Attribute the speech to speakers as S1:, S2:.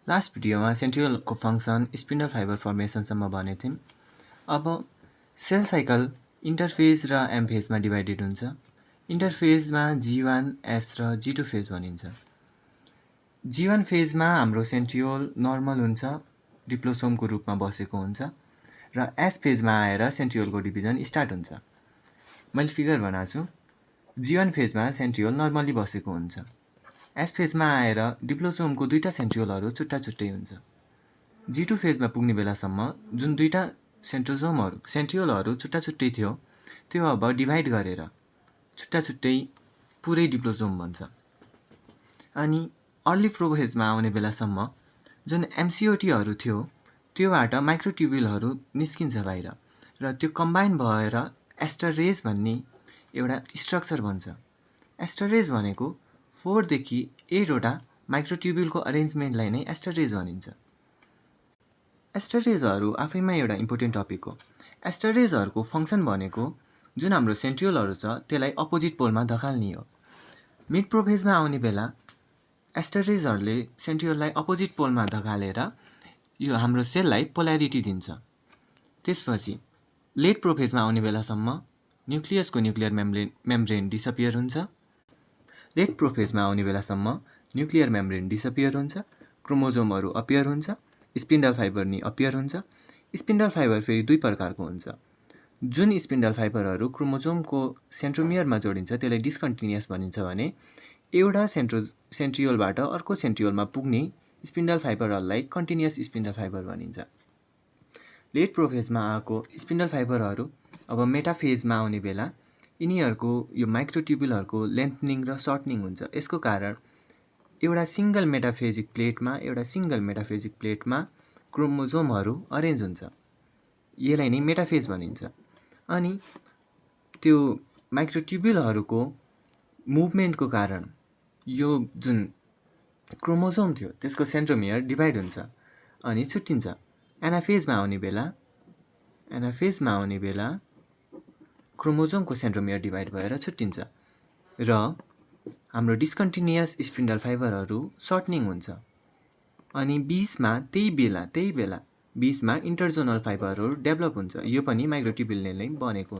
S1: Last भिडियोमा सेन्ट्रियोलको function spindle fibre फर्मेसनसम्म भनेको थियौँ। अब सेल साइकल इन्टरफेज र एम फेजमा डिभाइडेड हुन्छ। इन्टरफेजमा G1, S र G2 फेज भनिन्छ। G1 फेजमा हाम्रो सेन्ट्रियोल नर्मल हुन्छ, डिप्लोसोमको रूपमा बसेको हुन्छ र S फेजमा आएर सेन्ट्रियोलको डिभिजन स्टार्ट हुन्छ। मैले फिगर बनाएको छु। G1 फेजमा सेन्ट्रियोल नर्मली बसेको हुन्छ। S फेजमा आएर डिप्लोसोमको दुईटा सेन्ट्रियोलहरू छुट्टा छुट्टै हुन्छ। G2 फेजमा पुग्ने बेलासम्म जुन दुईटा सेन्ट्रियोलहरू छुट्टा छुट्टै थियो त्यो अब डिभाइड गरेर छुट्टा छुट्टै पुरै डिप्लोसोम बन्छ। अनि अर्ली प्रोफेजमा आउने बेलासम्म जुन MCOTहरू थियो त्योबाट माइक्रोट्युब्युलहरू निस्किन्छ बाहिर र त्यो कम्बाइन भएर एस्टरेज भन्ने एउटा स्ट्रक्चर बन्छ। एस्टरेज भनेको 4 देखि 8 वटा माइक्रोट्युब्युलको अरेन्जमेन्टलाई नै एस्टरेज भनिन्छ। एस्टरेजहरू आफैमा एउटा इम्पोर्टेन्ट टपिक हो। एस्टरेजहरूको फङ्सन भनेको जुन हाम्रो सेन्ट्रियोलहरू छ त्यसलाई अपोजिट पोलमा धकाल्ने हो। मिड प्रोफेजमा आउने बेला एस्टरेजहरूले सेन्ट्रियोललाई अपोजिट पोलमा धकालेर यो हाम्रो सेललाई पोल्यारिटी दिन्छ। त्यसपछि लेट प्रोफेजमा आउने बेलासम्म न्युक्लियसको न्युक्लियर मेम्ब्रेन डिसपियर हुन्छ। लेट प्रोफेजमा आउने बेलासम्म न्युक्लियर मेम्ब्रेन डिसपियर हुन्छ, क्रोमोजोमहरू अपियर हुन्छ, स्पिन्डल फाइबर नि अपियर हुन्छ। स्पिन्डल फाइबर फेरि दुई प्रकारको हुन्छ। जुन स्पिन्डल फाइबरहरू क्रोमोजोमको सेन्ट्रोमियरमा जोडिन्छ त्यसलाई डिस्कन्टिन्युअस भनिन्छ भने एउटा सेन्ट्रियोलबाट अर्को सेन्ट्रियोलमा पुग्ने स्पिन्डल फाइबरहरूलाई कन्टिन्युअस स्पिन्डल फाइबर भनिन्छ। लेट प्रोफेजमा आएको स्पिन्डल फाइबरहरू अब मेटाफेजमा आउने बेला यिनीहरूको यो माइक्रोट्युब्युलहरूको लेन्थनिङ र सर्टनिङ हुन्छ। यसको कारण एउटा सिङ्गल मेटाफेजिक प्लेटमा क्रोमोजोमहरू अरेन्ज हुन्छ। यसलाई नै मेटाफेज भनिन्छ। अनि त्यो माइक्रोट्युब्युलहरूको मुभमेन्टको कारण यो जुन क्रोमोजोम थियो त्यसको सेन्ट्रोमियर डिभाइड हुन्छ अनि छुट्टिन्छ। एनाफेजमा आउने बेला क्रोमोजोमको सेन्ट्रोमियर डिभाइड भएर छुट्टिन्छ र हाम्रो डिस्कन्टिन्युअस स्पिन्डल फाइबरहरू सर्टनिङ हुन्छ। अनि त्यही बेला बिचमा इन्टरजोनल फाइबरहरू डेभलप हुन्छ। यो पनि माइक्रोट्युब्युलले नै बनेको